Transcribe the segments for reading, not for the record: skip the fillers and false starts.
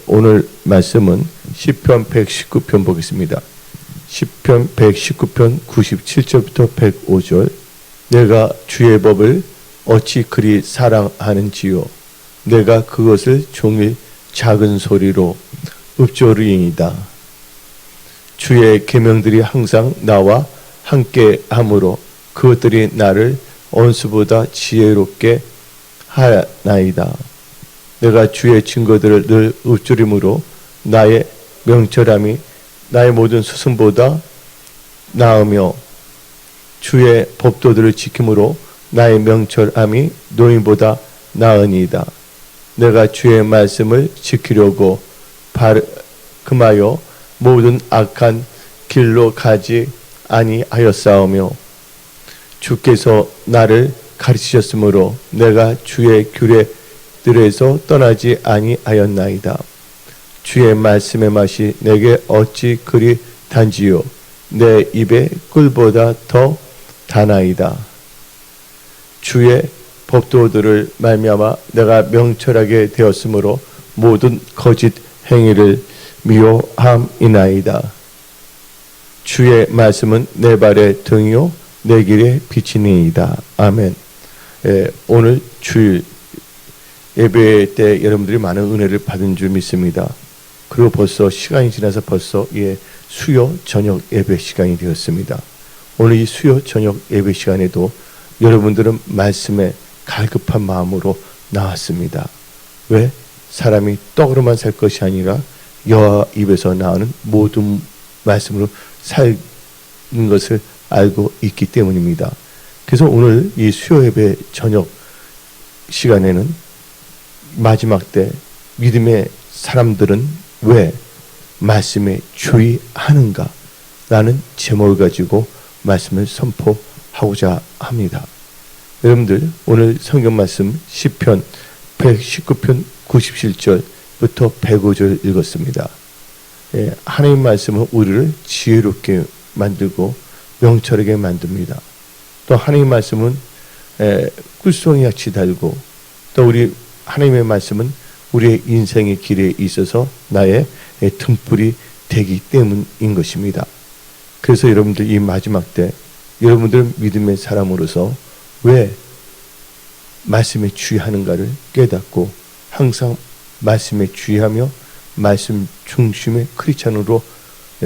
오늘 말씀은 시편 119편 보겠습니다. 시편 119편 97절부터 105절. 내가 주의 법을 어찌 그리 사랑하는지요. 내가 그것을 종일 작은 소리로 읊조리이다. 주의 계명들이 항상 나와 함께 하므로 그것들이 나를 원수보다 지혜롭게 하나이다. 내가 주의 증거들을 늘 읊조림으로 나의 명철함이 나의 모든 스승보다 나으며 주의 법도들을 지킴으로 나의 명철함이 노인보다 나으니이다. 내가 주의 말씀을 지키려고 금하여 모든 악한 길로 가지 아니하였사오며 주께서 나를 가르치셨으므로 내가 주의 규례들에서 떠나지 아니하였나이다. 주의 말씀의 맛이 내게 어찌 그리 단지요. 내 입에 꿀보다 더 다나이다. 주의 법도들을 말미암아 내가 명철하게 되었으므로 모든 거짓 행위를 미워함이나이다. 주의 말씀은 내 발의 등이요 내 길의 빛이니이다. 아멘. 오늘 주일 예배 때 여러분들이 많은 은혜를 받은 줄 믿습니다. 그리고 벌써 시간이 지나서 벌써 수요 저녁 예배 시간이 되었습니다. 오늘 이 수요 저녁 예배 시간에도 여러분들은 말씀에 갈급한 마음으로 나왔습니다. 왜? 사람이 떡으로만 살 것이 아니라 여호와 입에서 나오는 모든 말씀으로 사는 것을 알고 있기 때문입니다. 그래서 오늘 이 수요 예배 저녁 시간에는 마지막 때 믿음의 사람들은 왜 말씀에 주의하는가 라는 제목을 가지고 말씀을 선포하고자 합니다. 여러분들 오늘 성경 말씀 시편 119편 97절부터 105절 읽었습니다. 하나님 말씀은 우리를 지혜롭게 만들고 명철하게 만듭니다. 또 하나님 말씀은 꿀송이 같이 달고 또 우리 하나님의 말씀은 우리의 인생의 길에 있어서 나의 등불이 되기 때문인 것입니다. 그래서 여러분들 이 마지막 때 여러분들은 믿음의 사람으로서 왜 말씀에 주의하는가를 깨닫고 항상 말씀에 주의하며 말씀 중심의 크리스찬으로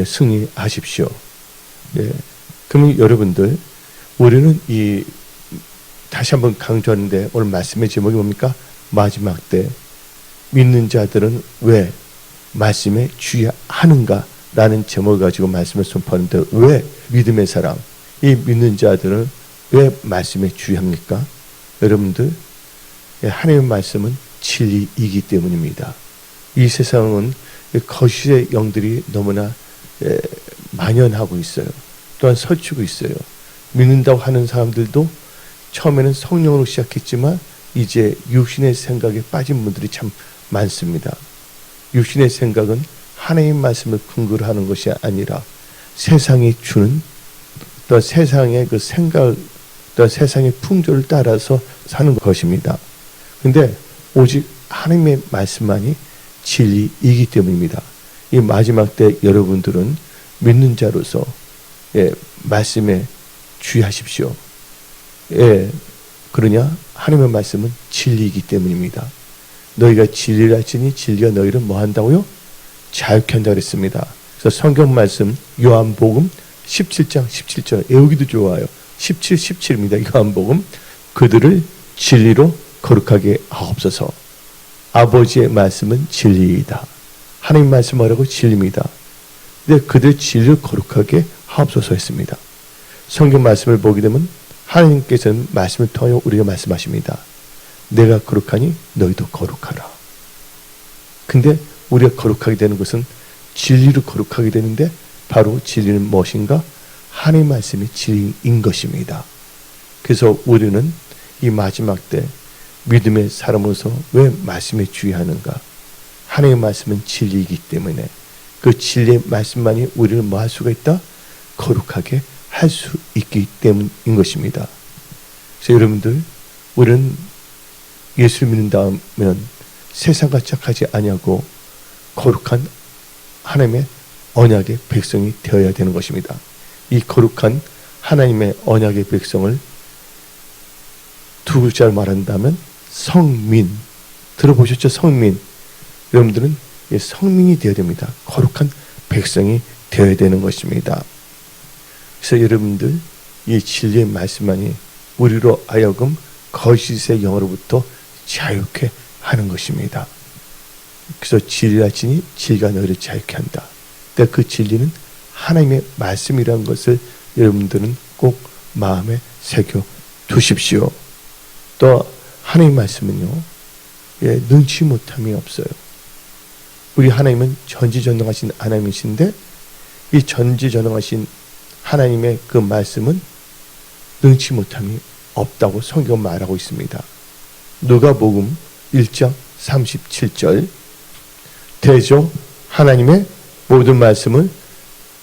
승리하십시오. 그러면 여러분들 우리는 다시 한번 강조하는데 오늘 말씀의 제목이 뭡니까? 마지막 때 믿는 자들은 왜 말씀에 주의하는가 라는 제목을 가지고 말씀을 선포하는데 왜 믿음의 사람, 이 믿는 자들은 왜 말씀에 주의합니까? 여러분들 하나님의 말씀은 진리이기 때문입니다. 이 세상은 거짓의 영들이 너무나 만연하고 있어요. 또한 설치고 있어요. 믿는다고 하는 사람들도 처음에는 성령으로 시작했지만 이제 육신의 생각에 빠진 분들이 참 많습니다. 육신의 생각은 하나님의 말씀을 근거로 하는 것이 아니라 세상이 주는 또 세상의 그 생각 또 세상의 풍조를 따라서 사는 것입니다. 그런데 오직 하나님의 말씀만이 진리이기 때문입니다. 이 마지막 때 여러분들은 믿는 자로서 말씀에 주의하십시오. 그러냐? 하나님의 말씀은 진리이기 때문입니다. 너희가 진리를 알지니 진리가 너희를 뭐 한다고요? 자유케 한다고 그랬습니다. 그래서 성경 말씀 요한복음 17장 17절 외우기도 좋아요. 17, 17입니다. 요한복음 그들을 진리로 거룩하게 하옵소서. 아버지의 말씀은 진리이다. 하나님 말씀 뭐라고? 진리입니다. 근데 그들 진리를 거룩하게 하옵소서 했습니다. 성경 말씀을 보게 되면 하나님께서는 말씀을 통하여 우리가 말씀하십니다. 내가 거룩하니 너희도 거룩하라. 근데 우리가 거룩하게 되는 것은 진리로 거룩하게 되는데 바로 진리는 무엇인가? 하나님의 말씀이 진리인 것입니다. 그래서 우리는 이 마지막 때 믿음의 사람으로서 왜 말씀에 주의하는가? 하나님의 말씀은 진리이기 때문에 그 진리의 말씀만이 우리를 뭐 할 수가 있다? 거룩하게 할 수 있기 때문인 것입니다. 그래서 여러분들 우리는 예수를 믿는다면 세상과 짝하지 아니하고 거룩한 하나님의 언약의 백성이 되어야 되는 것입니다. 이 거룩한 하나님의 언약의 백성을 두 글자를 말한다면 성민. 들어보셨죠? 성민. 여러분들은 성민이 되어야 됩니다. 거룩한 백성이 되어야 되는 것입니다. 그래서 여러분들 이 진리의 말씀만이 우리로 하여금 거짓의 영으로부터 자유케 하는 것입니다. 그래서 진리라 치니 진리가 너희를 자유케 한다. 그러니까 그 진리는 하나님의 말씀이라는 것을 여러분들은 꼭 마음에 새겨 두십시오. 또 하나님의 말씀은요, 능치 못함이 없어요. 우리 하나님은 전지전능하신 하나님이신데 이 전지전능하신 하나님의 그 말씀은 능치 못함이 없다고 성경 말하고 있습니다. 누가복음 1장 37절 대저 하나님의 모든 말씀은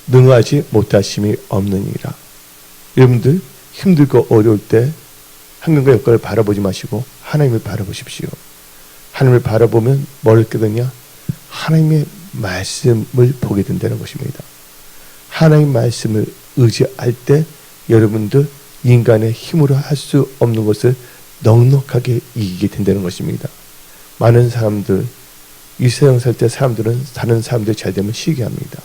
능하지 못하심이 없느니라. 여러분들 힘들고 어려울 때 환경과 여건을 바라보지 마시고 하나님을 바라보십시오. 하나님을 바라보면 뭘 깨닫냐? 하나님의 말씀을 보게 된다는 것입니다. 하나님의 말씀을 의지할 때 여러분들 인간의 힘으로 할 수 없는 것을 넉넉하게 이기게 된다는 것입니다. 많은 사람들, 이 세상 살 때 사람들은 다른 사람들이 잘 되면 시기합니다.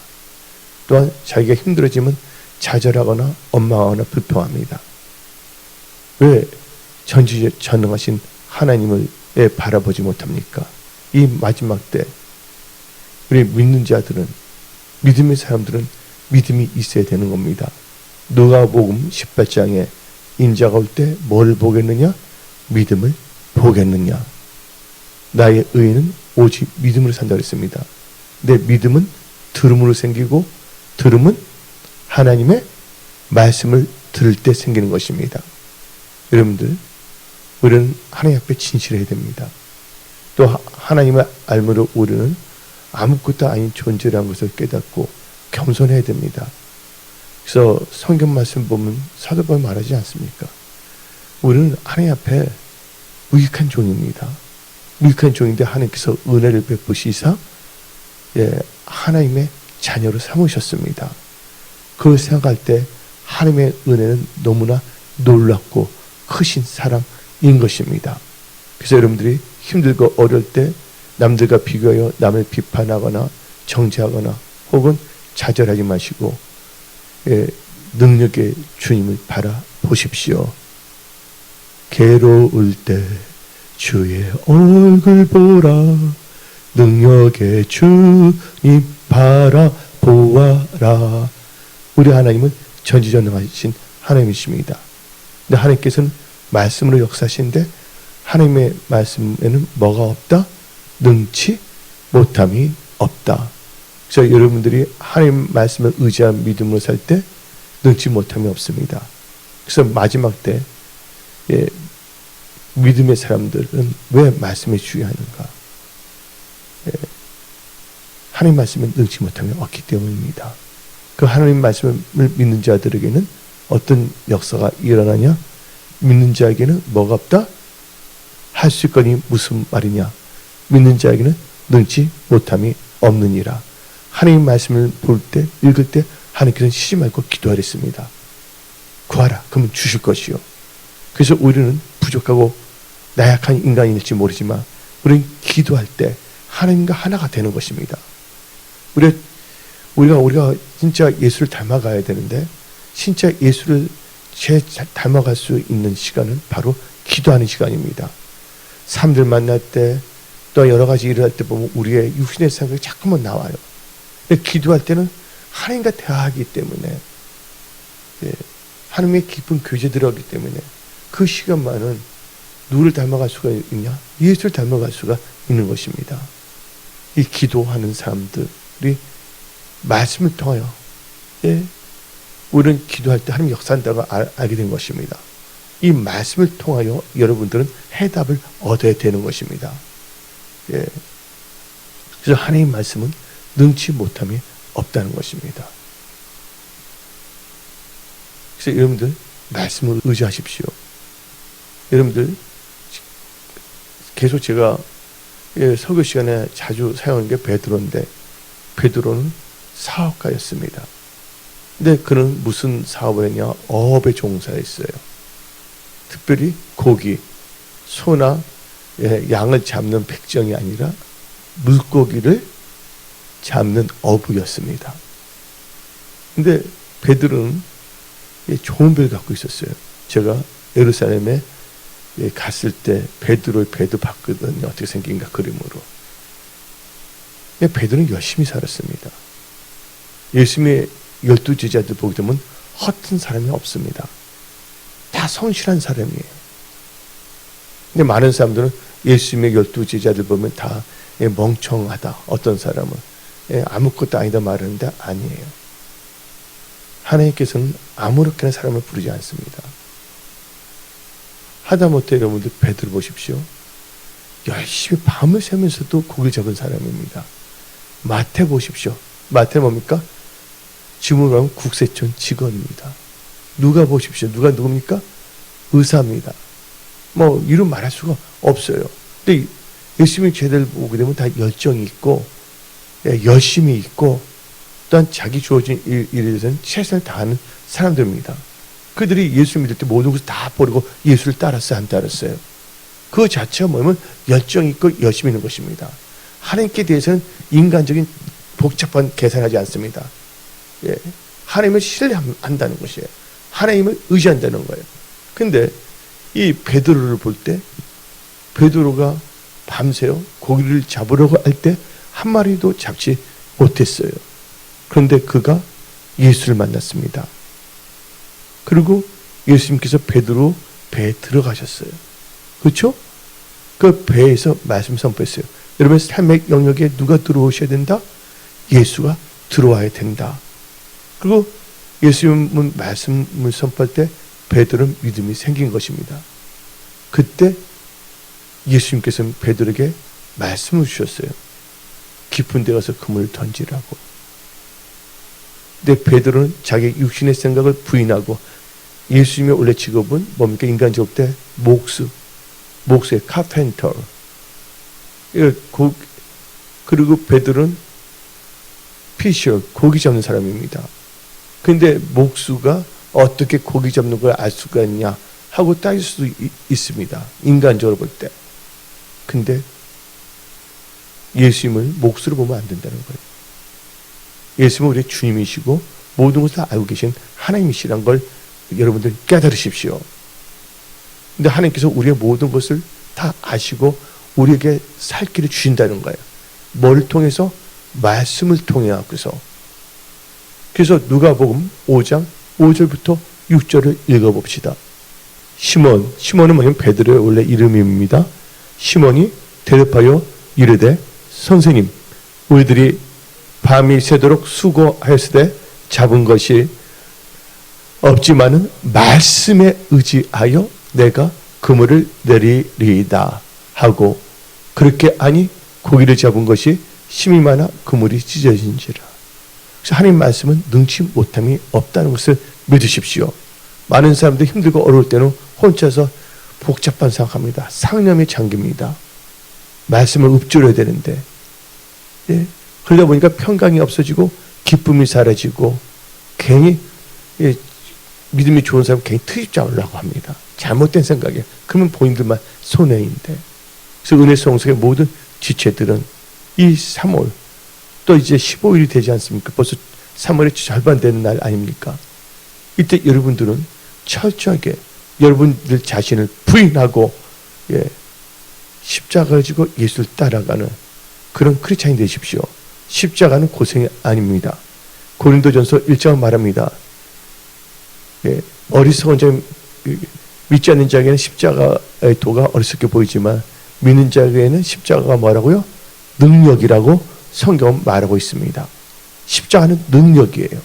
또한 자기가 힘들어지면 좌절하거나 원망하거나 불평합니다. 왜 전지전능하신 하나님을 바라보지 못합니까? 이 마지막 때 우리 믿는 자들은, 믿음의 사람들은 믿음이 있어야 되는 겁니다. 누가복음 18장에 인자가 올 때 뭘 보겠느냐? 믿음을 보겠느냐? 나의 의인은 오직 믿음으로 산다고 했습니다. 내 믿음은 들음으로 생기고 들음은 하나님의 말씀을 들을 때 생기는 것입니다. 여러분들, 우리는 하나님 앞에 진실해야 됩니다. 또 하나님의 알므로 우리는 아무것도 아닌 존재라는 것을 깨닫고 겸손해야 됩니다. 그래서 성경 말씀 보면 사도 바울이 말하지 않습니까? 우리는 하나님 앞에 무익한 종입니다. 무익한 종인데 하나님께서 은혜를 베푸시사 하나님의 자녀로 삼으셨습니다. 그걸 생각할 때 하나님의 은혜는 너무나 놀랍고 크신 사랑인 것입니다. 그래서 여러분들이 힘들고 어려울 때 남들과 비교하여 남을 비판하거나 정죄하거나 혹은 좌절하지 마시고 능력의 주님을 바라보십시오. 괴로울 때 주의 얼굴 보라, 능력의 주님 바라보아라. 우리 하나님은 전지전능하신 하나님이십니다. 근데 하나님께서는 말씀으로 역사하시는데 하나님의 말씀에는 뭐가 없다? 능치 못함이 없다. 그래서 여러분들이 하나님 말씀을 의지한 믿음으로 살 때 능치 못함이 없습니다. 그래서 마지막 때 믿음의 사람들은 왜 말씀에 주의하는가? 하나님 말씀에 능치 못함이 없기 때문입니다. 그 하나님 말씀을 믿는 자들에게는 어떤 역사가 일어나냐? 믿는 자에게는 뭐가 없다? 할 수 있거니 무슨 말이냐? 믿는 자에게는 능치 못함이 없느니라. 하나님 말씀을 볼 때, 읽을 때 하나님께서는 쉬지 말고 기도하랬습니다. 구하라. 그러면 주실 것이요. 그래서 우리는 부족하고 나약한 인간일지 모르지만 우리는 기도할 때 하나님과 하나가 되는 것입니다. 우리가 진짜 예수를 닮아가야 되는데 진짜 예수를 닮아갈 수 있는 시간은 바로 기도하는 시간입니다. 사람들 만날 때 또 여러 가지 일을 할 때 보면 우리의 육신의 생각이 자꾸만 나와요. 기도할 때는 하나님과 대화하기 때문에 하나님의 깊은 교제 들어가기 때문에 그 시간만은 누구를 닮아갈 수가 있냐? 예수를 닮아갈 수가 있는 것입니다. 이 기도하는 사람들이 말씀을 통하여 우리는 기도할 때 하나님 역사한다고 알게 된 것입니다. 이 말씀을 통하여 여러분들은 해답을 얻어야 되는 것입니다. 그래서 하나님의 말씀은 능치 못함이 없다는 것입니다. 그래서 여러분들 말씀을 의지하십시오. 여러분들 계속 제가 설교 시간에 자주 사용하는 게 베드로인데, 베드로는 사업가였습니다. 근데 그는 무슨 사업을 했냐? 어업에 종사했어요. 특별히 고기, 소나 양을 잡는 백정이 아니라 물고기를 잡는 어부였습니다. 근데 베드로는 좋은 배를 갖고 있었어요. 제가 예루살렘에 갔을 때 베드로의 배도 봤거든요. 어떻게 생긴가 그림으로. 베드로는 열심히 살았습니다. 예수님의 12 제자들 보게 되면 허튼 사람이 없습니다. 다 성실한 사람이에요. 근데 많은 사람들은 예수님의 12 제자들 보면 다 멍청하다. 어떤 사람은 아무것도 아니다 말하는데 아니에요. 하나님께서는 아무렇게나 사람을 부르지 않습니다. 하다못해 여러분들 베드로 보십시오. 열심히 밤을 새면서도 고기 잡은 사람입니다. 마태 보십시오. 마태 뭡니까? 지금으로 하면 국세청 직원입니다. 누가 보십시오. 누가 누굽니까? 의사입니다. 뭐 이름 말할 수가 없어요. 근데 예수님의 제자들 보게 되면 다 열정이 있고 열심히 있고 또한 자기 주어진 일에 대해서는 최선을 다하는 사람들입니다. 그들이 예수 믿을 때 모든 것을 다 버리고 예수를 따랐어요? 안 따랐어요? 그 자체가 뭐냐면 열정 있고 열심히 있는 것입니다. 하나님께 대해서는 인간적인 복잡한 계산하지 않습니다. 하나님을 신뢰한다는 것이에요. 하나님을 의지한다는 거예요. 근데 이 베드로를 볼 때 베드로가 밤새요 고기를 잡으려고 할 때 한 마리도 잡지 못했어요. 그런데 그가 예수를 만났습니다. 그리고 예수님께서 베드로 배에 들어가셨어요. 그렇죠? 그 배에서 말씀 선포했어요. 여러분 삶의 영역에 누가 들어오셔야 된다? 예수가 들어와야 된다. 그리고 예수님은 말씀을 선포할 때 베드로는 믿음이 생긴 것입니다. 그때 예수님께서는 베드로에게 말씀을 주셨어요. 깊은 데 가서 그물을 던지라고. 근데 베드로는 자기 육신의 생각을 부인하고 예수님의 원래 직업은 뭡니까? 인간 직업 때 목수의 카펜터. 그리고 베드로는 피셔, 고기 잡는 사람입니다. 근데 목수가 어떻게 고기 잡는 걸 알 수가 있냐 하고 따질 수도 있습니다. 인간적으로 볼 때. 근데 예수님을 목수로 보면 안 된다는 거예요. 예수님은 우리의 주님이시고 모든 것을 다 알고 계신 하나님이시란 걸 여러분들 깨달으십시오. 근데 하나님께서 우리의 모든 것을 다 아시고 우리에게 살 길을 주신다는 거예요. 뭘 통해서? 말씀을 통해 갖고서. 그래서 누가복음 5장 5절부터 6절을 읽어봅시다. 시몬은 뭐냐면 베드로의 원래 이름입니다. 시몬이 대답하여 이르되 선생님, 우리들이 밤이 새도록 수고하였으되 잡은 것이 없지만은 말씀에 의지하여 내가 그물을 내리리이다 하고 그렇게 하니 고기를 잡은 것이 심이 많아 그물이 찢어진지라. 그래서 하나님 말씀은 능치 못함이 없다는 것을 믿으십시오. 많은 사람들이 힘들고 어려울 때는 혼자서 복잡한 생각합니다. 상념이 잠깁니다. 말씀을 읊조려야 되는데 그러다 보니까 평강이 없어지고 기쁨이 사라지고 괜히 믿음이 좋은 사람 괜히 트집 잡으려고 합니다. 잘못된 생각이에요. 그러면 본인들만 손해인데. 그래서 은혜 성석의 모든 지체들은 이 3월 또 이제 15일이 되지 않습니까? 벌써 3월의 절반 되는 날 아닙니까? 이때 여러분들은 철저하게 여러분들 자신을 부인하고 십자가를 지고 예수를 따라가는 그런 크리스찬이 되십시오. 십자가는 고생이 아닙니다. 고린도전서 1장 말합니다. 어리석은 자, 믿지 않는 자에게는 십자가의 도가 어리석게 보이지만 믿는 자에게는 십자가가 뭐라고요? 능력이라고 성경은 말하고 있습니다. 십자가는 능력이에요.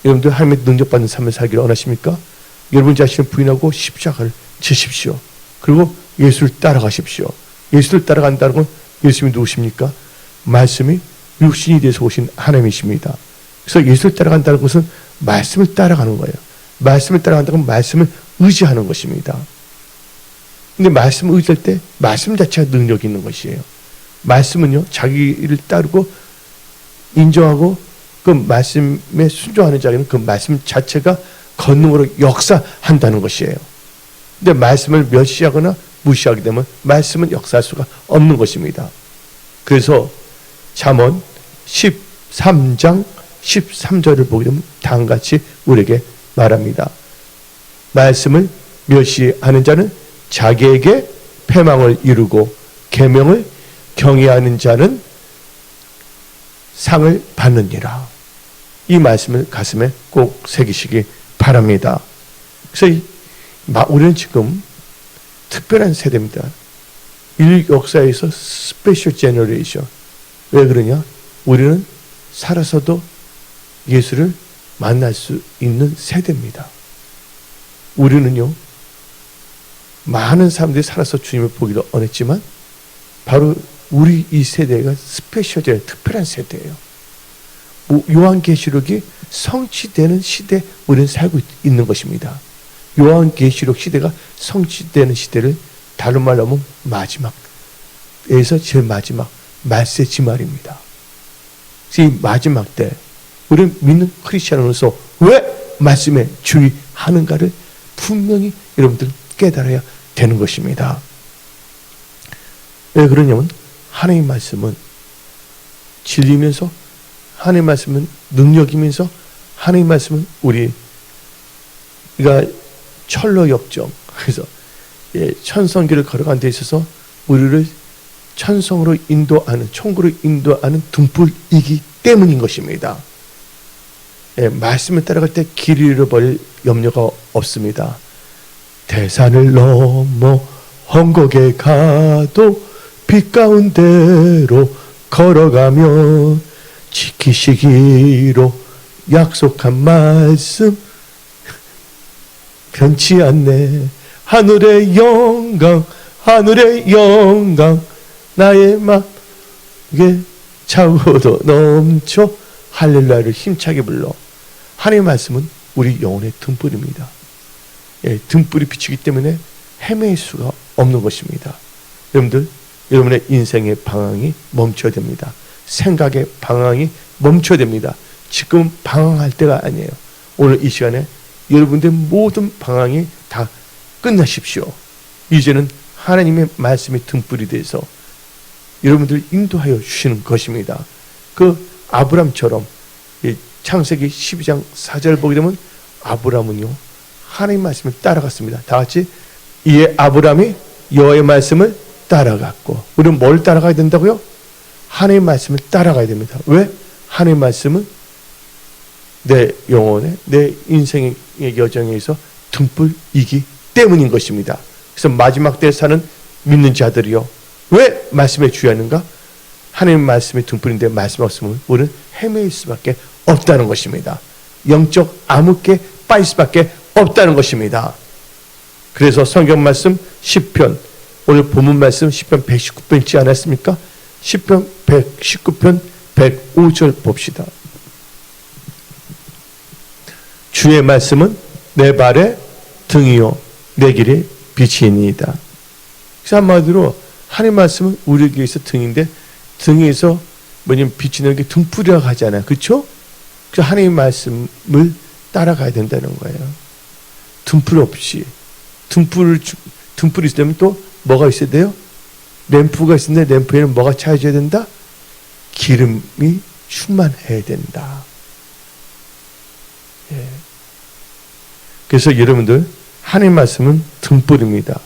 여러분들 하나님의 능력받는 삶을 살기를 원하십니까? 여러분 자신을 부인하고 십자가를 지십시오. 그리고 예수를 따라가십시오. 예수를 따라간다는 건 예수님이 누구십니까? 말씀이 육신이 돼서 오신 하나님이십니다. 그래서 예수를 따라간다는 것은 말씀을 따라가는 거예요. 말씀을 따라간다는 건 말씀을 의지하는 것입니다. 근데 말씀을 의지할 때 말씀 자체가 능력이 있는 것이에요. 말씀은요, 자기를 따르고 인정하고 그 말씀에 순종하는 자에게는 그 말씀 자체가 권능으로 역사한다는 것이에요. 근데 말씀을 멸시하거나 무시하게 되면 말씀은 역사할 수가 없는 것입니다. 그래서 잠언 13장 13절을 보게 되면 다음같이 우리에게 말합니다. 말씀을 멸시하는 자는 자기에게 패망을 이루고 계명을 경외하는 자는 상을 받느니라. 이 말씀을 가슴에 꼭 새기시기 바랍니다. 그래서 우리는 지금 특별한 세대입니다. 인류 역사에서 스페셜 제너레이션. 왜 그러냐? 우리는 살아서도 예수를 만날 수 있는 세대입니다. 우리는요, 많은 사람들이 살아서 주님을 보기도 원했지만 바로 우리 이 세대가 스페셜 제너레이션, 특별한 세대예요. 요한계시록이 성취되는 시대에 우리는 살고 있는 것입니다. 요한계시록 시대가 성취되는 시대를 다른 말로 하면 마지막에서 제일 마지막 말세지말입니다. 이 마지막 때 우리는 믿는 크리스천으로서 왜 말씀에 주의하는가를 분명히 여러분들 깨달아야 되는 것입니다. 왜 그러냐면 하나님 말씀은 진리면서 하나님 말씀은 능력이면서 하나님 말씀은 우리가 철로 역정, 그래서 천성길을 걸어가는 데 있어서 우리를 천성으로 인도하는, 천국으로 인도하는 등불이기 때문인 것입니다. 말씀을 따라갈 때 길을 잃어버릴 염려가 없습니다. 대산을 넘어 헝곡에 가도 빛 가운데로 걸어가면 지키시기로 약속한 말씀 변치 않네. 하늘의 영광, 하늘의 영광, 나의 마음에 차고도 넘쳐 할렐루야를 힘차게 불러. 하나님의 말씀은 우리 영혼의 등불입니다. 등불이 비추기 때문에 헤매일 수가 없는 것입니다. 여러분들, 여러분의 인생의 방황이 멈춰야 됩니다. 생각의 방황이 멈춰야 됩니다. 지금 방황할 때가 아니에요. 오늘 이 시간에 여러분들의 모든 방황이 다 끝나십시오. 이제는 하나님의 말씀이 등불이 돼서 여러분들을 인도하여 주시는 것입니다. 그 아브람처럼 창세기 12장 4절 보게 되면 아브람은요, 하나님의 말씀을 따라갔습니다. 다 같이, 이에 아브람이 여호와의 말씀을 따라갔고. 우리는 뭘 따라가야 된다고요? 하나님의 말씀을 따라가야 됩니다. 왜? 하나님의 말씀은 내 영혼에, 내 인생의 여정에서 등불이기 때문인 것입니다. 그래서 마지막 때에 사는 믿는 자들이요, 왜 말씀에 주의하는가? 하나님의 말씀이 등불인데 말씀 없으면 우리는 헤매일 수밖에 없다는 것입니다. 영적 암흑에 빠질 수밖에 없다는 것입니다. 그래서 성경 말씀 10편, 오늘 본문 말씀 10편 119편 있지 않았습니까? 10편 119편 105절 봅시다. 주의 말씀은 내 발의 등이요 내 길의 빛이니이다. 그래서 한마디로 하나님의 말씀은 우리에게 위해서 등인데, 등에서 뭐냐면 비치는 게 등불이라고 하잖아요. 그렇죠? 그래서 하나님의 말씀을 따라가야 된다는 거예요. 등불 없이, 등불이 있으면 또 뭐가 있어야 돼요? 램프가 있는데 램프에는 뭐가 차여져야 된다? 기름이 충만해야 된다. 예. 그래서 여러분들, 하나님의 말씀은 등불입니다.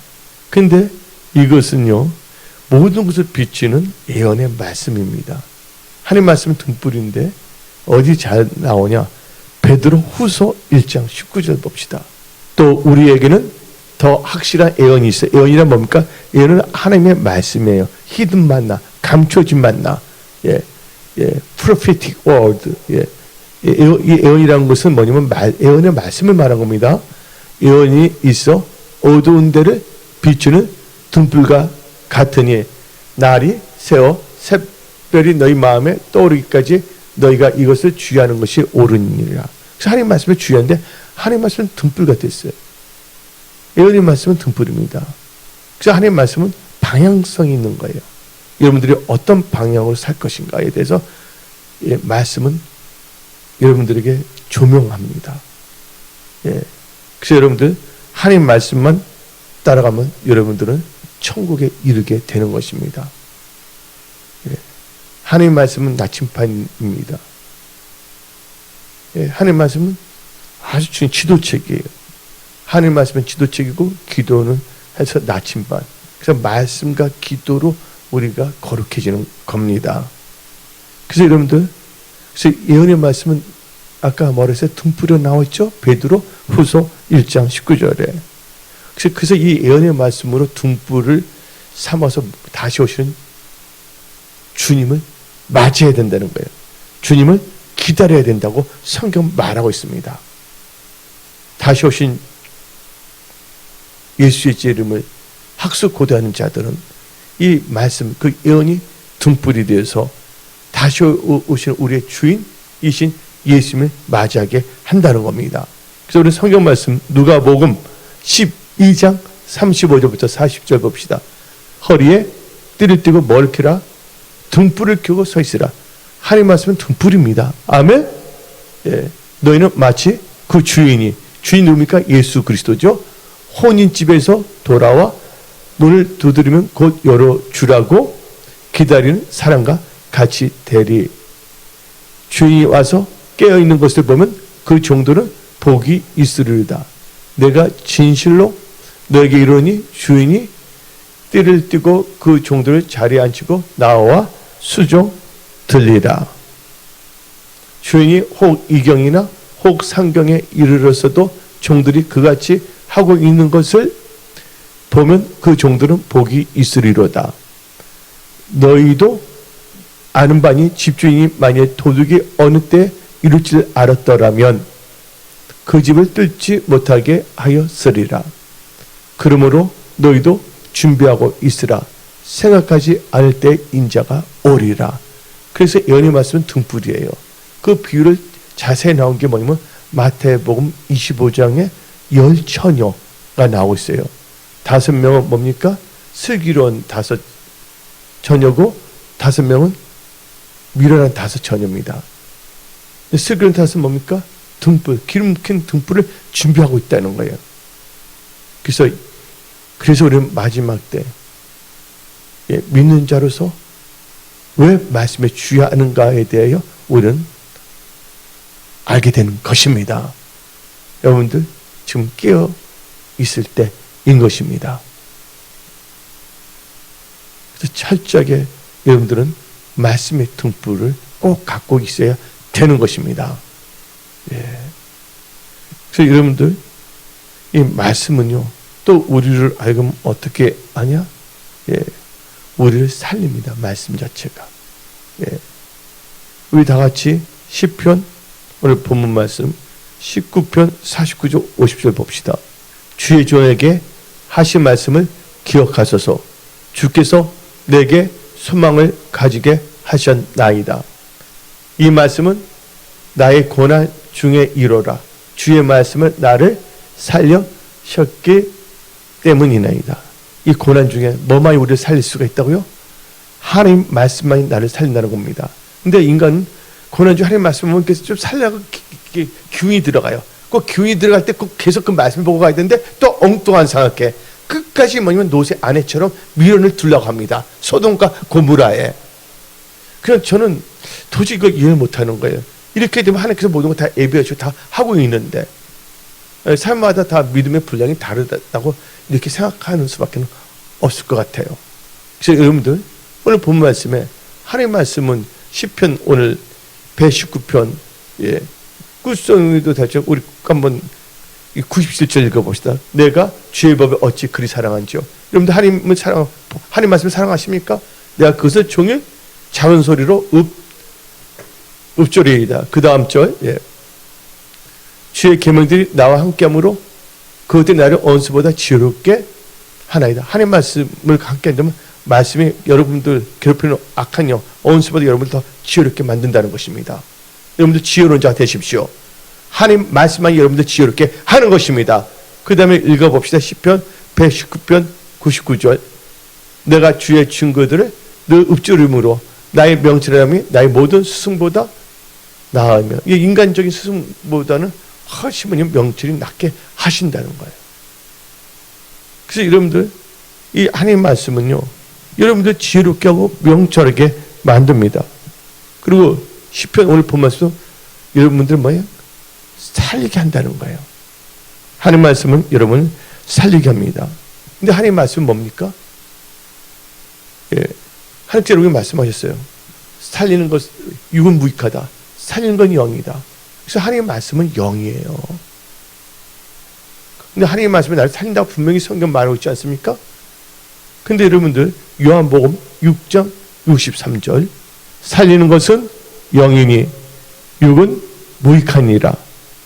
근데 이것은요, 모든 것을 비추는 예언의 말씀입니다. 하나님 말씀은 등불인데 어디 잘 나오냐? 베드로 후서 1장 19절 봅시다. 또 우리에게는 더 확실한 예언이 있어요. 예언이란 뭡니까? 예언은 하나님의 말씀이에요. 히든 만나, 감춰진 만나. prophetic word. 이 예언이라는 것은 뭐냐면 예언의 말씀을 말한 겁니다. 예언이 있어 어두운 데를 비추는 등불과 같으니 날이 새어 샛별이 너희 마음에 떠오르기까지 너희가 이것을 주의하는 것이 옳으니라. 그래서 하나님 말씀을 주의하는데 하나님 말씀은 등불 같았어요. 예언의 말씀은 등불입니다. 그래서 하나님 말씀은 방향성이 있는 거예요. 여러분들이 어떤 방향으로 살 것인가에 대해서 말씀은 여러분들에게 조명합니다. 그래서 여러분들 하나님 말씀만 따라가면 여러분들은 천국에 이르게 되는 것입니다. 하나님 말씀은 나침반입니다. 하나님 말씀은 아주 중요한 지도책이에요. 하나님 말씀은 지도책이고 기도는 해서 나침반. 그래서 말씀과 기도로 우리가 거룩해지는 겁니다. 그래서 여러분들, 그래서 예언의 말씀은 아까 말했어요. 등불에 나와있죠? 베드로 후서 1장 19절에. 그래서 이 예언의 말씀으로 등불을 삼아서 다시 오시는 주님을 맞이해야 된다는 거예요. 주님을 기다려야 된다고 성경 말하고 있습니다. 다시 오신 예수의 이름을 학수고대하는 자들은 이 말씀, 그 예언이 등불이 되어서 다시 오시는 우리의 주인이신 예수님을 맞이하게 한다는 겁니다. 그래서 우리 성경 말씀 누가복음 12장 35절부터 40절 봅시다. 허리에 띠를 띠고 뭘 켜라? 등불을 켜고 서 있으라. 하나님 말씀은 등불입니다. 아멘? 너희는 마치 그 주인이 누굽니까? 예수 그리스도죠. 혼인집에서 돌아와 문을 두드리면 곧 열어주라고 기다리는 사람과 같이 되리. 주인이 와서 깨어있는 것을 보면 그 정도는 복이 있으리로다. 내가 진실로 너에게 이르노니 주인이 띠를 띠고 그 종들을 자리에 앉히고 나와 수종 들리라. 주인이 혹 이경이나 혹 상경에 이르렀어도 종들이 그같이 하고 있는 것을 보면 그 종들은 복이 있으리로다. 너희도 아는 바니 집주인이 만일 도둑이 어느 때 이룰 줄 알았더라면 그 집을 뚫지 못하게 하였으리라. 그러므로 너희도 준비하고 있으라. 생각하지 않을 때 인자가 오리라. 그래서 예언의 말씀은 등불이에요. 그 비유를 자세히 나온 게 뭐냐면 마태복음 25장에 열 처녀가 나오고 있어요. 5명은 뭡니까? 슬기로운 5 처녀고 5명은 미련한 5 처녀입니다. 슬기로운 5은 뭡니까? 등불, 기름 킨 등불을 준비하고 있다는 거예요. 그래서 우리는 마지막 때 믿는 자로서 왜 말씀에 주의하는가에 대하여 우리는 알게 되는 것입니다. 여러분들 지금 깨어 있을 때인 것입니다. 그래서 철저하게 여러분들은 말씀의 등불을 꼭 갖고 있어야 되는 것입니다. 그래서 여러분들 이 말씀은요 또 우리를 알고 어떻게 하냐? 우리를 살립니다. 말씀 자체가. 우리 다 같이 시편 오늘 본문 말씀 19편 49절 50절 봅시다. 주의 종에게 하신 말씀을 기억하소서. 주께서 내게 소망을 가지게 하셨나이다. 이 말씀은 나의 고난 중에 이로라. 주의 말씀을 나를 살려셨기 때문이나이다. 이 고난 중에 뭐만이 우리를 살릴 수가 있다고요? 하나님 말씀만이 나를 살린다는 겁니다. 근데 인간은 고난 중에 하나님 말씀을 좀 살려고 기운이 들어가요. 꼭 기운이 들어갈 때 꼭 계속 그 말씀을 보고 가야 되는데 또 엉뚱한 생각에 끝까지 뭐냐면 노새 아내처럼 미련을 두려고 합니다. 소돔과 고모라에. 그냥 저는 도저히 이걸 이해 못하는 거예요. 이렇게 되면 하나님께서 모든 걸 다 예비하시고 다 하고 있는데 삶마다 다 믿음의 분량이 다르다고 이렇게 생각하는 수밖에 없을 것 같아요. 그래서 여러분들 오늘 본 말씀에 하나님 말씀은 시편 오늘 119편 꿀송이도 되죠. 우리 한번 97절 읽어봅시다. 내가 주의 법을 어찌 그리 사랑한지요. 여러분들 하나님 말씀을 사랑하십니까? 내가 그것을 종일 작은 소리로 읊조리이다. 그 다음 절 주의 계명들이 나와 함께함으로 그것들이 나를 원수보다 지혜롭게 하나이다. 하나님 말씀을 함께 한다면 말씀이 여러분들 괴롭히는 악한 영 원수보다 여러분을 더 지혜롭게 만든다는 것입니다. 여러분들 지혜로운 자 되십시오. 하나님 말씀만이 여러분들 지혜롭게 하는 것입니다. 그 다음에 읽어봅시다. 시편 119편 99절 내가 주의 증거들을 너 읊조림으로 나의 명철함이 나의 모든 스승보다 나으며, 이 인간적인 스승보다는 훨씬 명철이 낮게 하신다는 거예요. 그래서 여러분들 이 하나님의 말씀은요, 여러분들 지혜롭게 하고 명철하게 만듭니다. 그리고 시편 오늘 보면서 여러분들 뭐예요? 살리게 한다는 거예요. 하나님 말씀은 여러분 살리게 합니다. 근데 하나님 말씀은 뭡니까? 예, 하나님께서 우리에게 말씀하셨어요. 살리는 것, 육은 무익하다. 살리는 건 영이다. 그래서 하나님의 말씀은 영이에요. 근데 하나님의 말씀이 나를 살린다고 분명히 성경 말하고 있지 않습니까? 근데 여러분들 요한복음 6장 63절, 살리는 것은 영이니 육은 무익하니라.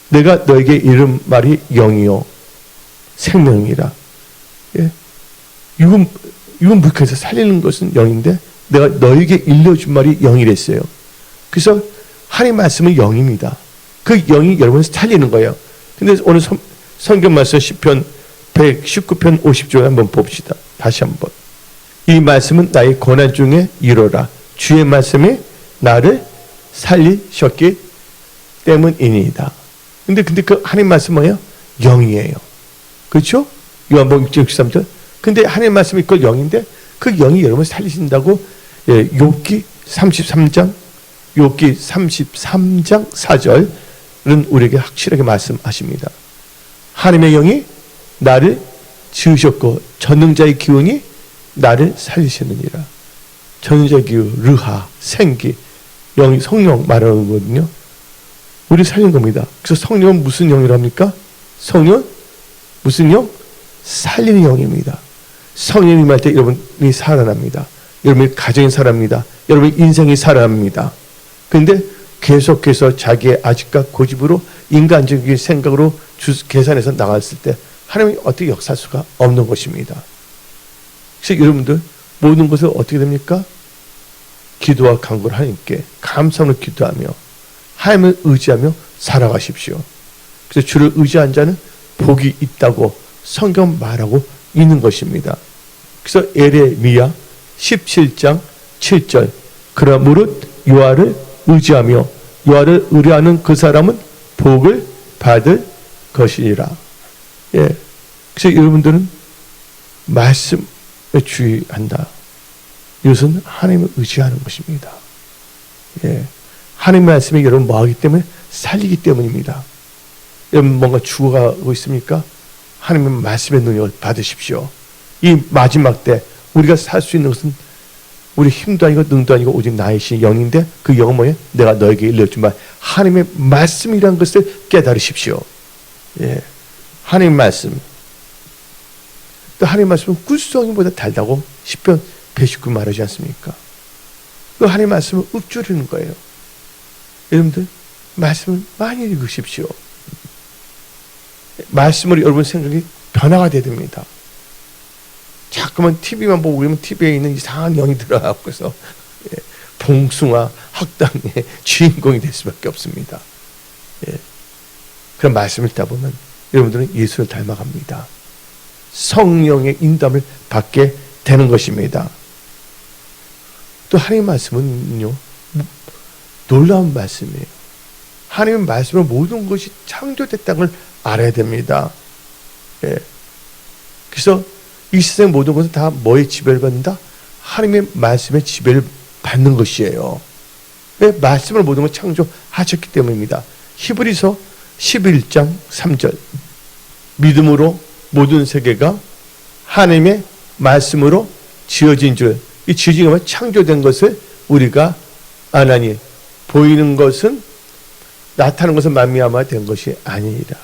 내가 너에게 이른 말이 영이요 생명이라. 예? 육은 무익해서 살리는 것은 영인데 내가 너에게 일러준 말이 영이랬어요. 그래서 하나님의 말씀은 영입니다. 그 영이 여러분을 살리는 거예요. 근데 오늘 성경 말씀 시편 119편 50절 한번 봅시다. 다시 한번. 이 말씀은 나의 고난 중에 이루라. 주의 말씀이 나를 살리셨기 때문이니이다. 근데 그 하나님 말씀 뭐예요? 영이에요. 그렇죠? 요한복음 6장 63절. 근데 하나님 말씀이 그 영인데 그 영이 여러분을 살리신다고 욥기 33장 4절은 우리에게 확실하게 말씀하십니다. 하나님의 영이 나를 지으셨고 전능자의 기운이 나를 살리시느니라. 전능자의 기운, 르하, 생기, 영이 성령 말하는 거거든요. 우리 살린 겁니다. 그래서 성령은 무슨 영이랍니까? 성령은 무슨 영? 살리는 영입니다. 성령이 임할 때 여러분이 살아납니다. 여러분의 가정이 살아납니다. 여러분의 인생이 살아납니다. 그런데 계속해서 자기의 아집과 고집으로 인간적인 생각으로 계산해서 나갔을 때 하나님이 어떻게 역사할 수가 없는 것입니다. 그래서 여러분들 모든 것을 어떻게 됩니까? 기도와 간구를 하나님께 감사로 기도하며 하나님을 의지하며 살아가십시오. 그래서 주를 의지한 자는 복이 있다고 성경 말하고 있는 것입니다. 그래서 에레미야 17장 7절, 그러나 무릇 여호와를 의지하며 여호와를 의뢰하는 그 사람은 복을 받을 것이니라. 예. 그래서 여러분들은 말씀에 주의한다. 이것은 하나님을 의지하는 것입니다. 예. 하나님의 말씀이 여러분 뭐하기 때문에? 살리기 때문입니다. 여러분 뭔가 죽어가고 있습니까? 하나님의 말씀의 능력을 받으십시오. 이 마지막 때 우리가 살 수 있는 것은 우리 힘도 아니고 능도 아니고 오직 나의 신 영인데 그 영은 뭐예요? 내가 너에게 일러준 말 하나님의 말씀이라는 것을 깨달으십시오. 예. 하나님의 말씀. 또 하나님의 말씀은 꿀송이보다 달다고 시편 119 말하지 않습니까? 그 하나님의 말씀을 읊조리는 거예요. 여러분들 말씀을 많이 읽으십시오. 말씀으로 여러분 생각이 변화가 됩니다. 자꾸만 TV만 보고 그러면 TV에 있는 이상한 영이 들어가고서 봉숭아 학당의 주인공이 될 수밖에 없습니다. 그런 말씀을 읽다 보면 여러분들은 예수를 닮아갑니다. 성령의 인도함을 받게 되는 것입니다. 또 하나님의 말씀은요, 놀라운 말씀이에요. 하나님의 말씀으로 모든 것이 창조됐다는 걸 알아야 됩니다. 그래서 이 세상 모든 것은 다 뭐의 지배를 받는다? 하나님의 말씀의 지배를 받는 것이에요. 왜? 말씀으로 모든 걸 창조하셨기 때문입니다. 히브리서 11장 3절, 믿음으로 모든 세계가 하나님의 말씀으로 지어진 줄, 이 지어진 것은 창조된 것을 우리가 아나니 보이는 것은 나타나는 것은 말미암아 된 것이 아니라.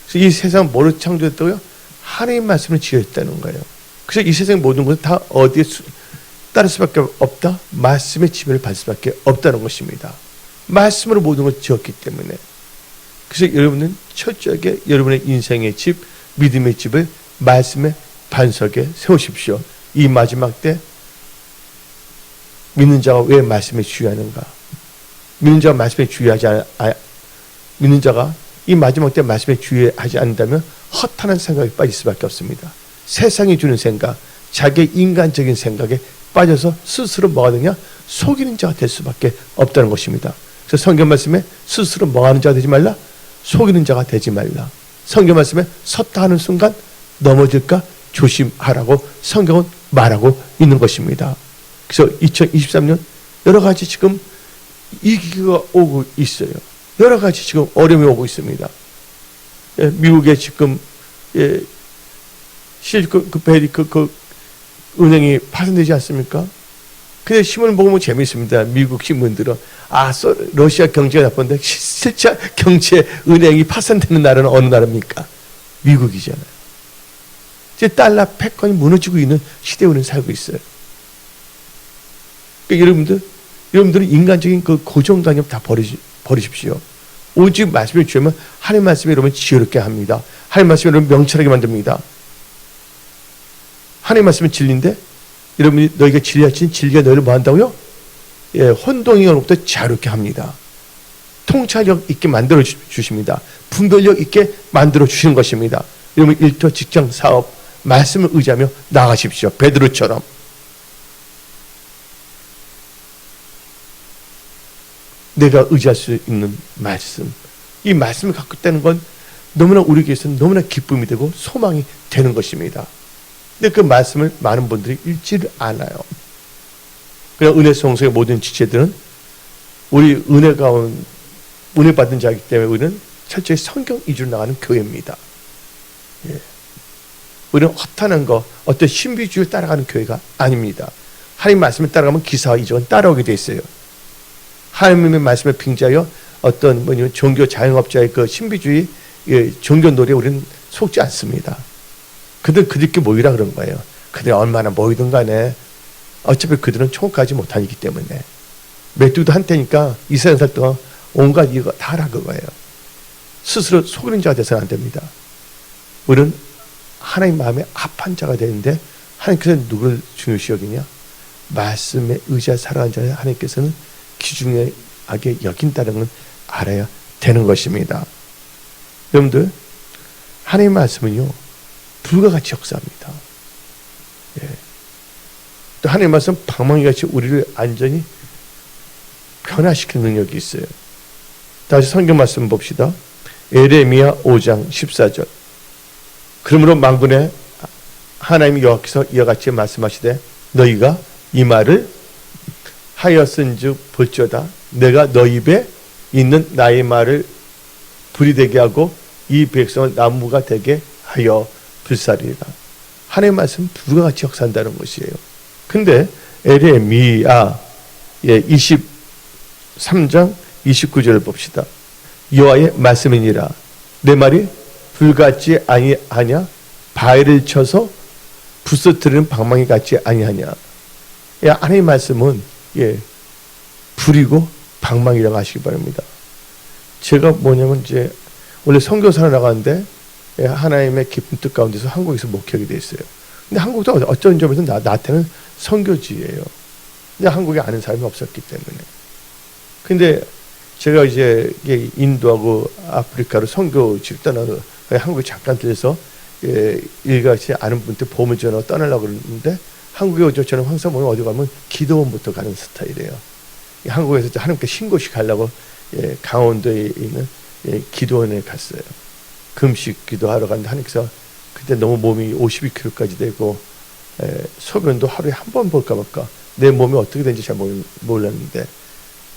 그래서 이 세상 뭐로 창조됐다고요? 하나님의 말씀을 지었다는 거예요. 그래서 이 세상 모든 것은 다 어디에 따를 수밖에 없다? 말씀의 지배를 받을 수밖에 없다는 것입니다. 말씀으로 모든 걸 지었기 때문에. 그래서 여러분은 철저하게 여러분의 인생의 집, 믿음의 집을 말씀의 반석에 세우십시오. 이 마지막 때 믿는 자가 왜 말씀에 주의하는가? 믿는 자가 말씀에 주의하지 믿는 자가 이 마지막 때 말씀에 주의하지 않는다면 허탄한 생각에 빠질 수밖에 없습니다. 세상이 주는 생각, 자기의 인간적인 생각에 빠져서 스스로 뭐가 되냐? 속이는 자가 될 수밖에 없다는 것입니다. 그래서 성경 말씀에 스스로 뭐하는 자가 되지 말라? 속이는 자가 되지 말라. 성경 말씀에 섰다 하는 순간 넘어질까 조심하라고 성경은 말하고 있는 것입니다. 그래서 2023년 여러 가지 지금 위기가 오고 있어요. 여러 가지 지금 어려움이 오고 있습니다. 예, 미국에 지금 실리콘밸리 은행이 파산되지 않습니까? 근데 신문 보면 재미있습니다. 미국 신문들은 러시아 경제가 나쁜데 실제 경제 은행이 파산되는 나라는 어느 나라입니까? 미국이잖아요. 이제 달러 패권이 무너지고 있는 시대에 우리는 살고 있어요. 그러니까 여러분들은 인간적인 그 고정관념 다 버리십시오. 오직 말씀을 주면 하나님 말씀이 여러분 지혜롭게 합니다. 하나님 말씀이 여러분 명철하게 만듭니다. 하나님 말씀은 진리인데 여러분이 너희가 진리하신 진리가 너희를 뭐 한다고요? 예, 혼동이로부터 자유롭게 합니다. 통찰력 있게 만들어 주십니다. 분별력 있게 만들어 주시는 것입니다. 여러분 일터, 직장, 사업 말씀을 의지하며 나가십시오. 베드로처럼. 내가 의지할 수 있는 말씀. 이 말씀을 갖고 있다는 건 너무나 우리에게서는 너무나 기쁨이 되고 소망이 되는 것입니다. 근데 그 말씀을 많은 분들이 읽지를 않아요. 그냥 은혜 성소의 모든 지체들은 우리 은혜 받은 자이기 때문에 우리는 철저히 성경 위주로 나가는 교회입니다. 예. 우리는 허탄한 거, 어떤 신비주의를 따라가는 교회가 아닙니다. 하나님 말씀을 따라가면 기사와 이적은 따라오게 돼 있어요. 하나님의 말씀을 빙자하여 어떤 종교 자영업자의 그 신비주의 종교 놀이에 우리는 속지 않습니다. 그들끼리 모이라 그런 거예요. 그들이 얼마나 모이든 간에 어차피 그들은 총각하지 못하기 때문에 메뚜기도 한때니까 이 세상 살 동안 온갖 이거 다 하라 그거예요. 스스로 속이는 자가 돼서는 안 됩니다. 우리는 하나님 마음에 합한 자가 되는데 하나님께서는 누구를 중요시 여기냐? 말씀에 의지하 살아가는 자를 하나님께서는 귀중하게 여긴다는 걸 알아야 되는 것입니다. 여러분들 하나님의 말씀은요 불과 같이 역사합니다. 예. 또 하나님의 말씀 방망이같이 우리를 완전히 변화시키는 능력이 있어요. 다시 성경 말씀 봅시다. 에레미야 5장 14절. 그러므로 만군의 하나님 여호와께서 이와 같이 말씀하시되 너희가 이 말을 하였은즉 볼지어다 내가 너희 입에 있는 나의 말을 불이 되게 하고 이 백성을 나무가 되게 하여 불사리라. 하나님의 말씀 불과 같이 역사한다는 것이에요. 근데 에레미야 23장 29절을 봅시다. 여호와의 말씀이니라 내 말이 불같지 아니하냐 바위를 쳐서 부서뜨리는 방망이 같지 아니하냐. 하나님의 말씀은 불이고 방망이라고 하시기 바랍니다. 제가 뭐냐면 이제 원래 선교사를 나가는데 하나님의 깊은 뜻 가운데서 한국에서 목회하게 돼 있어요. 근데 한국도 어쩐 점에서 나한테는 선교지예요. 근데 한국에 아는 사람이 없었기 때문에. 근데 제가 이제 인도하고 아프리카로 선교지를 떠나서 한국에 잠깐 들려서 일같이 아는 분한테 보험을 전하고 떠나려고 그러는데 한국에 오죠. 저는 항상 보면 어디 가면 기도원부터 가는 스타일이에요. 한국에서 하나님께 신고식 가려고 강원도에 있는 기도원에 갔어요. 금식 기도하러 갔는데 하나님께서 그때 너무 몸이 52kg까지 되고 소변도 하루에 한 번 볼까 말까 내 몸이 어떻게 되는지 잘 몰랐는데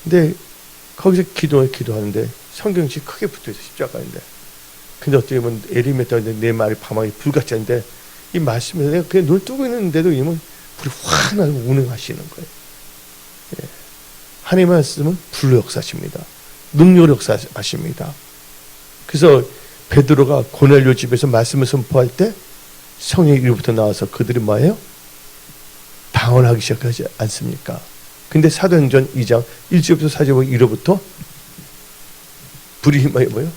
근데 거기서 기도하는데 성경책 크게 붙어있어 십자가인데 근데 어떻게 보면 에리메 떠는데 내 말이 방망이 불같이 하는데 이 말씀에 내가 그냥 눈을 뜨고 있는데도 이놈은 불이 확 나고 운행하시는 거예요. 하나님의 말씀은 불로 역사하십니다. 능력으로 역사하십니다. 그래서 베드로가 고넬료 집에서 말씀을 선포할 때 성령이 이로부터 나와서 그들이 뭐예요? 방언하기 시작하지 않습니까? 근데 사도행전 2장 1절부터 4절 이로부터 불이 뭐예요?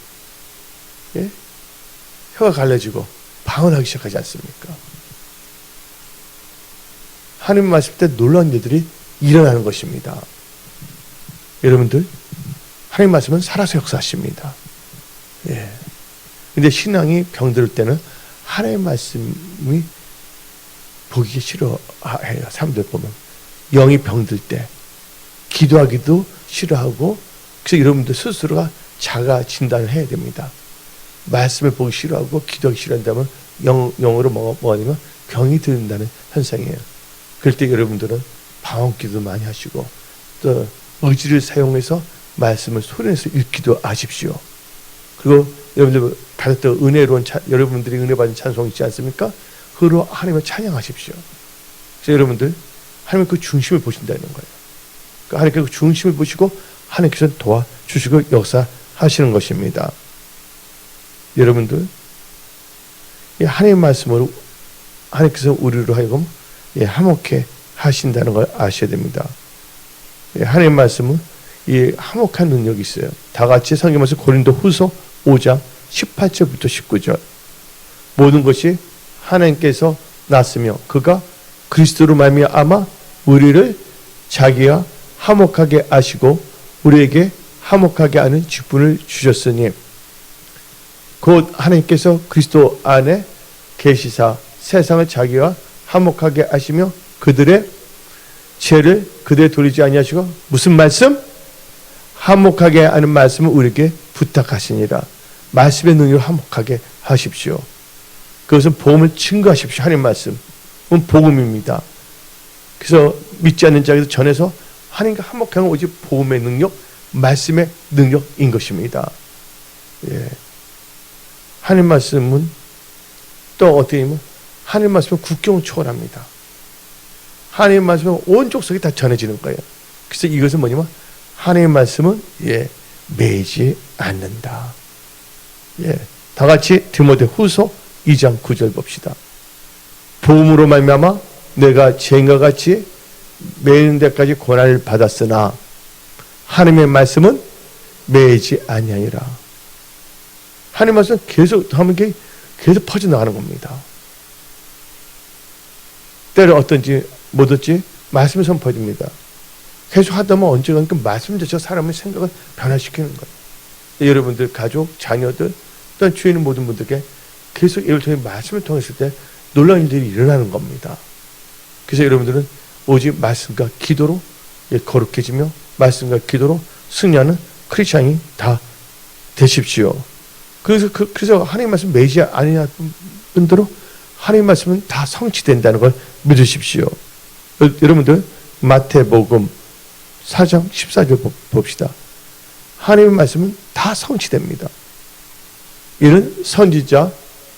혀가 갈라지고 방언하기 시작하지 않습니까? 하나님 말씀 때 놀라운 일들이 일어나는 것입니다. 여러분들 하나님 말씀은 살아서 역사하십니다. 근데 신앙이 병들 때는 하나님 말씀이 보기 싫어해요. 사람들 보면 영이 병들 때 기도하기도 싫어하고, 그래서 여러분들 스스로가 자가 진단을 해야 됩니다. 말씀을 보기 싫어하고 기도하기 싫어한다면 영으로 뭐가 되면 병이 든다는 현상이에요. 그럴 때 여러분들은 방언기도 많이 하시고 또 의지를 사용해서 말씀을 소리내서 읽기도 하십시오. 그리고 여러분들 받았던 은혜로운 여러분들이 은혜 받은 찬송 있지 않습니까? 그로 하나님을 찬양하십시오. 그래서 여러분들 하나님 그 중심을 보신다는 거예요. 하나님께서 그 중심을 보시고 하나님께서 도와주시고 역사하시는 것입니다. 여러분들 하나님의 말씀으로 하나님께서 우리로 하여금 화목해 하신다는 걸 아셔야 됩니다. 하나님의 말씀은 이 화목한 능력이 있어요. 다 같이 성경 말씀 고린도후서 5장 18절부터 19절. 모든 것이 하나님께서 났으며 그가 그리스도로 말미암아 우리를 자기와 화목하게 하시고 우리에게 화목하게 하는 직분을 주셨으니 곧 하나님께서 그리스도 안에 계시사 세상을 자기와 화목하게 하시며 그들의 죄를 그들에 돌리지 아니하시고 무슨 말씀? 화목하게 하는 말씀을 우리에게 부탁하시니라. 말씀의 능력을 화목하게 하십시오. 그것은 복음을 증거하십시오. 하나님 말씀은 복음입니다. 그래서 믿지 않는 자에게도 전해서 하나님과 화목한 오직 복음의 능력, 말씀의 능력인 것입니다. 예. 하나님 말씀은 또 어떻게 보면 하나님 말씀은 국경을 초월합니다. 하나님 말씀은 온 족속이 다 전해지는 거예요. 그래서 이것은 뭐냐면 하나님 말씀은 매이지 않는다. 다 같이 디모데후서 2장 9절 봅시다. 복음으로 말미암아 내가 죄인과 같이 매이는 데까지 고난을 받았으나 하나님의 말씀은 매이지 아니하니라. 하나님 말씀은 계속 하면 계속 퍼져나가는 겁니다. 때로 어떤지 못 얻지 말씀이 선포집니다. 계속 하다 보면 언젠가 그 말씀 자체가 사람의 생각을 변화시키는 거예요. 여러분들 가족, 자녀들, 또한 주위 있는 모든 분들께 계속 예를 통해 말씀을 통했을 때 놀라운 일들이 일어나는 겁니다. 그래서 여러분들은 오직 말씀과 기도로 거룩해지며 말씀과 기도로 승리하는 크리스찬이 다 되십시오. 그래서 하나님 말씀 매이지 아니냐 분들은 하나님 말씀은 다 성취된다는 걸 믿으십시오. 여러분들 마태복음 4장 14절 봅시다. 하나님의 말씀은 다 성취됩니다. 이는 선지자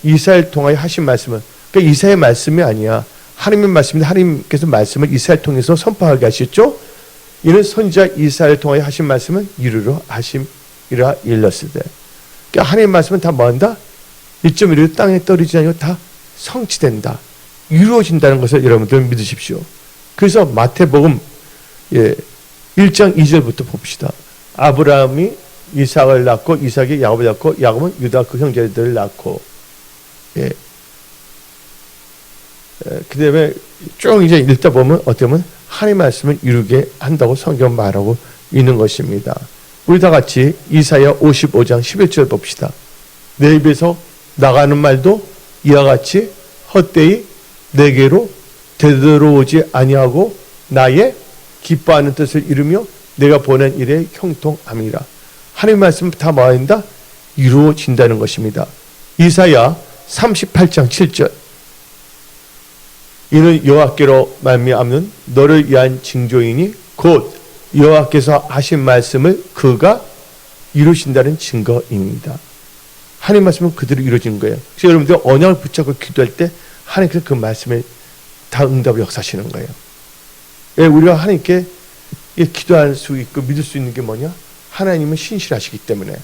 이사야를 통하여 하신 말씀은 그러니까 이사야의 말씀이 아니야. 하나님의 말씀인데 하나님께서 말씀을 이사야를 통해서 선포하게 하셨죠. 이는 선지자 이사야를 통하여 하신 말씀은 이루려 하심이라 일렀을 때. 그러니까 하나님의 말씀은 다 뭐한다? 1.1로 땅에 떨어지지 아니고 다 성취된다. 이루어진다는 것을 여러분들 믿으십시오. 그래서 마태복음 1장 2절부터 봅시다. 아브라함이 이삭을 낳고 이삭이 야곱을 낳고 야곱은 유다 그 형제들을 낳고 그 다음에 쭉 이제 읽다 보면 어떻게 보면 하나님의 말씀을 이루게 한다고 성경 말하고 있는 것입니다. 우리 다 같이 이사야 55장 11절 봅시다. 내 입에서 나가는 말도 이와 같이 헛되이 내게로 되돌아오지 아니하고 나의 기뻐하는 뜻을 이루며 내가 보낸 일에 형통함이라. 하나님의 말씀은 다 뭐한다? 이루어진다는 것입니다. 이사야 38장 7절. 이는 여호와께로 말미암는 너를 위한 징조이니 곧 여호와께서 하신 말씀을 그가 이루신다는 증거입니다. 하나님 말씀은 그대로 이루어진 거예요. 그래서 여러분들 언약을 붙잡고 기도할 때 하나님께서 그 말씀에 다 응답을 역사하시는 거예요. 우리가 하나님께 기도할 수 있고 믿을 수 있는 게 뭐냐? 하나님은 신실하시기 때문에,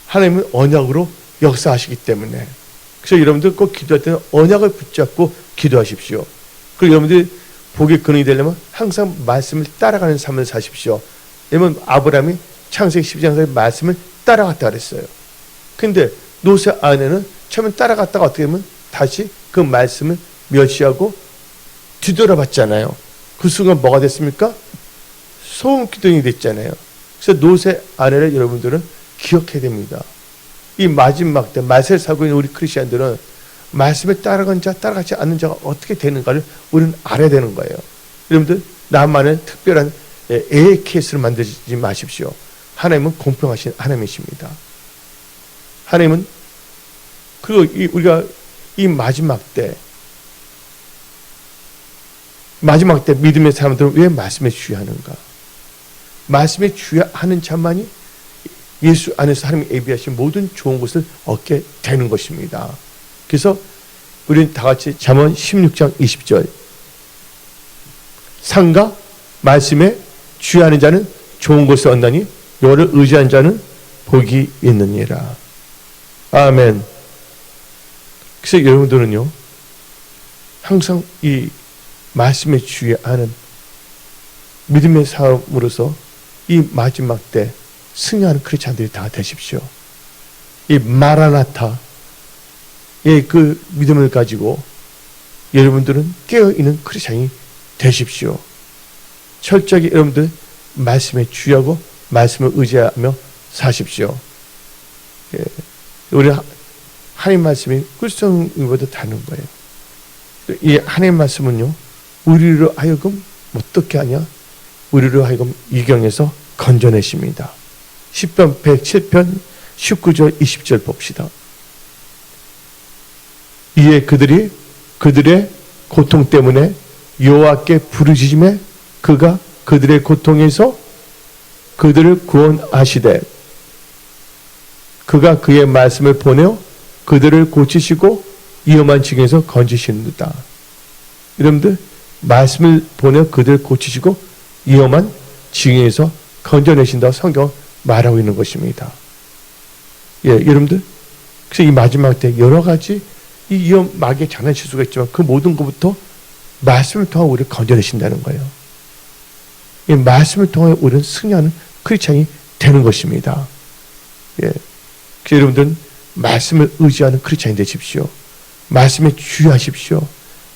하나님은 언약으로 역사하시기 때문에. 그래서 여러분들 꼭 기도할 때는 언약을 붙잡고 기도하십시오. 그리고 여러분들이 복의 근원이 되려면 항상 말씀을 따라가는 삶을 사십시오. 왜냐면 아브라함이 창세기 12장에서 말씀을 따라갔다 그랬어요. 근데 노세 아내는 처음에 따라갔다가 어떻게 하면 다시 그 말씀을 멸시하고 뒤돌아봤잖아요. 그 순간 뭐가 됐습니까? 소음기둥이 됐잖아요. 그래서 노세 아내를 여러분들은 기억해야 됩니다. 이 마지막 때 말세를 살고 있는 우리 크리스천들은 말씀에 따라간 자, 따라가지 않는 자가 어떻게 되는가를 우리는 알아야 되는 거예요. 여러분들 나만의 특별한 A의 케이스를 만들지 마십시오. 하나님은 공평하신 하나님이십니다. 하나님은 그리고 우리가 이 마지막 때 믿음의 사람들은 왜 말씀에 주의하는가? 말씀에 주의하는 자만이 예수 안에서 하나님이 예비하신 모든 좋은 것을 얻게 되는 것입니다. 그래서 우리는 다 같이 잠언 16장 20절 상가 말씀에 주의하는 자는 좋은 것을 얻나니 여호와를 의지한 자는 복이 있느니라. 아멘. 그래서 여러분들은요 항상 이 말씀에 주의하는 믿음의 삶으로서 이 마지막 때 승리하는 크리스찬들이 다 되십시오. 이 마라나타의 그 믿음을 가지고 여러분들은 깨어있는 크리스찬이 되십시오. 철저하게 여러분들 말씀에 주의하고 말씀을 의지하며 사십시오. 예. 우리 하나님 말씀이 꿀성보다 다른 거예요. 이 하나님 말씀은요 우리로 하여금 어떻게 하냐? 우리로 하여금 이경에서 건져내십니다. 10편 107편 19절 20절 봅시다. 이에 그들의 고통 때문에 여호와께 부르짖음에 그가 그들의 고통에서 그들을 구원하시되 그가 그의 말씀을 보내어 그들을 고치시고 위험한 징에서 건지시는도다. 여러분들 말씀을 보내어 그들을 고치시고 위험한 징에서 건져내신다고 성경 말하고 있는 것입니다. 예, 여러분들 그래서 이 마지막 때 여러 가지 이 위험 마귀에 장난칠 수가 있지만 그 모든 것부터 말씀을 통해 우리를 건져내신다는 거예요. 이 말씀을 통해 우리는 승리하는 크리스찬이 되는 것입니다. 예, 그래서 여러분들은 말씀을 의지하는 크리스찬이 되십시오. 말씀에 주의하십시오.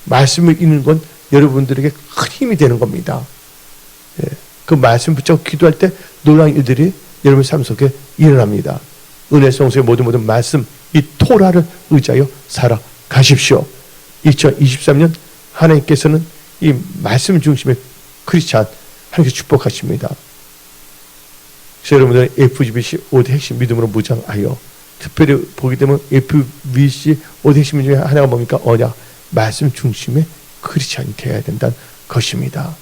말씀을 읽는 건 여러분들에게 큰 힘이 되는 겁니다. 예, 그 말씀 붙잡고 기도할 때 놀라운 일들이 여러분 삶 속에 일어납니다. 은혜 성소의 모든 말씀 이 토라를 의지하여 살아가십시오. 2023년 하나님께서는 이 말씀 중심의 크리스찬 하나님께서 축복하십니다. 그래서 여러분들 FGBC 5대 핵심 믿음으로 무장하여 특별히 보게 되면 FBC 5대 핵심 중에 하나가 뭡니까? 언약 말씀 중심의 크리스찬이 되어야 된다는 것입니다.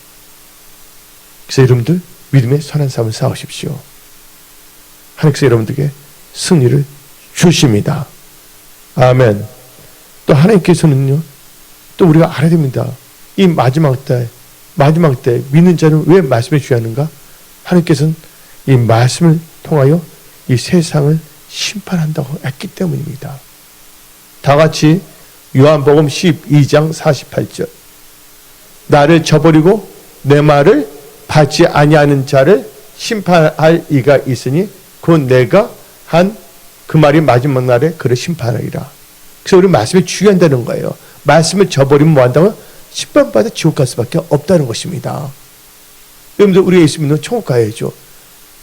그래서 여러분들 믿음의 선한 삶을 쌓으십시오. 하나님께서 여러분들에게 승리를 주십니다. 아멘. 또 하나님께서는요 또 우리가 알아야 됩니다. 이 마지막 때 믿는 자는 왜 말씀에 주의하는가? 하나님께서는 이 말씀을 통하여 이 세상을 심판한다고 했기 때문입니다. 다 같이 요한복음 12장 48절 나를 저버리고 내 말을 받지 아니하는 자를 심판할 이가 있으니 곧 내가 한 그 말이 마지막 날에 그를 심판하리라. 그래서 우리 말씀에 주의한다는 거예요. 말씀을 저버리면 뭐한다고요? 심판받아 지옥 갈 수밖에 없다는 것입니다. 여러분들 우리가 예수 믿는 천국 가야죠.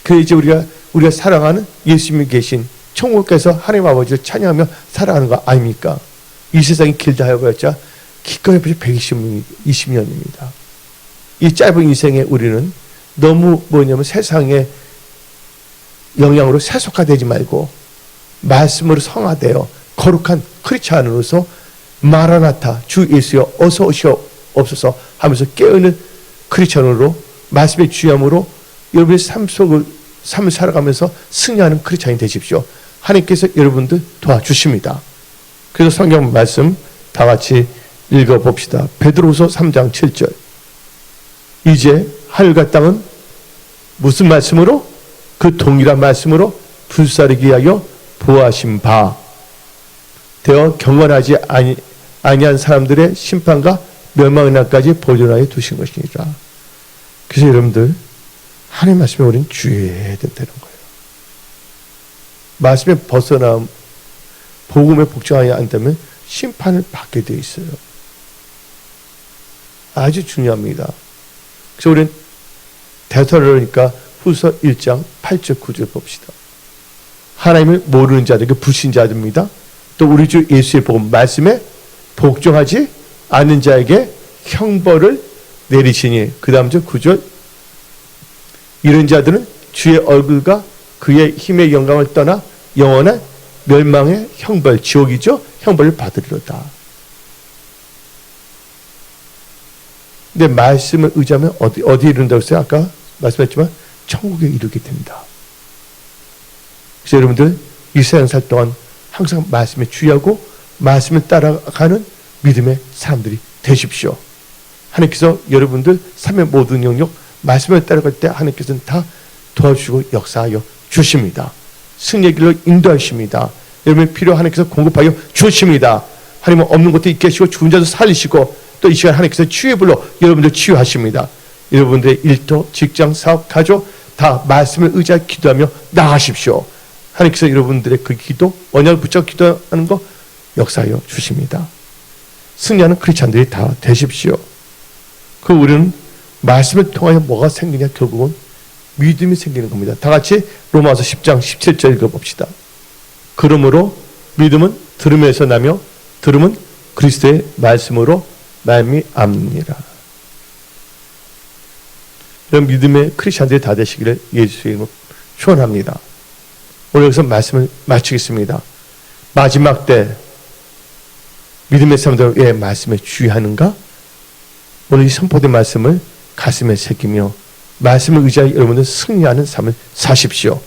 그 이제 우리가 사랑하는 예수님이 계신 천국에서 하나님 아버지를 찬양하며 살아가는 거 아닙니까? 이 세상이 길다 해봤자 기껏 해봤자 120년입니다. 이 짧은 인생에 우리는 너무 뭐냐면 세상의 영향으로 세속화되지 말고 말씀으로 성화되어 거룩한 크리스찬으로서 마라나타 주 예수여 어서 오시옵소서 하면서 깨어있는 크리스찬으로 말씀에 주의함으로 여러분의 삶을 살아가면서 승리하는 크리스찬이 되십시오. 하나님께서 여러분들 도와주십니다. 그래서 성경 말씀 다 같이 읽어봅시다. 베드로후서 3장 7절 이제 하늘과 땅은 무슨 말씀으로? 그 동일한 말씀으로 불사르기 위하여 보호하신 바 되어 경건하지 아니한 사람들의 심판과 멸망의 날까지 보존하여 두신 것이니라. 그래서 여러분들 하나님 말씀에 우리는 주의해야 된다는 거예요. 말씀에 벗어나 복음에 복종하지 않다면 심판을 받게 되어 있어요. 아주 중요합니다. 그래서 우리는 데살로니가 후서 1장 8절 9절 봅시다. 하나님을 모르는 자들에게 불신자들입니다. 또 우리 주 예수의 복음 말씀에 복종하지 않는 자에게 형벌을 내리시니 그 다음 절 9절 이런 자들은 주의 얼굴과 그의 힘의 영광을 떠나 영원한 멸망의 형벌, 지옥이죠. 형벌을 받으리로다. 근데 말씀을 의지하면 어디 이른다고 했어요? 아까 말씀했지만 천국에 이르게 된다. 그래서 여러분들 이 세상 살 동안 항상 말씀에 주의하고 말씀을 따라가는 믿음의 사람들이 되십시오. 하나님께서 여러분들 삶의 모든 영역 말씀을 따라갈 때 하나님께서는 다 도와주시고 역사하여 주십니다. 승리의 길로 인도하십니다. 여러분의 필요 하나님께서 공급하여 주십니다. 하나님은 없는 것도 있게 하시고 죽은 자도 살리시고 또 이 시간 하나님께서 치유의 불로 여러분들 치유하십니다. 여러분들의 일터, 직장, 사업, 가족 다 말씀을 의지하여 기도하며 나가십시오. 하나님께서 여러분들의 그 기도, 언약을 붙잡고 기도하는 거 역사하여 주십니다. 승리하는 크리스찬들이 다 되십시오. 그 우리는 말씀을 통하여 뭐가 생기냐? 결국은 믿음이 생기는 겁니다. 다 같이 로마서 10장 17절 읽어봅시다. 그러므로 믿음은 들음에서 나며 들음은 그리스도의 말씀으로 말미암느니라. 이런 믿음의 크리스찬들이 다 되시기를 예수의 이름으로 축원합니다. 오늘 여기서 말씀을 마치겠습니다. 마지막 때 믿음의 사람들 왜 말씀에 주의하는가? 오늘 이 선포된 말씀을 가슴에 새기며 말씀을 의지하여 여러분들 승리하는 삶을 사십시오.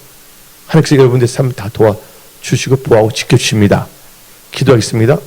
하나님께서 여러분들의 삶을 다 도와주시고 보호하고 지켜주십니다. 기도하겠습니다.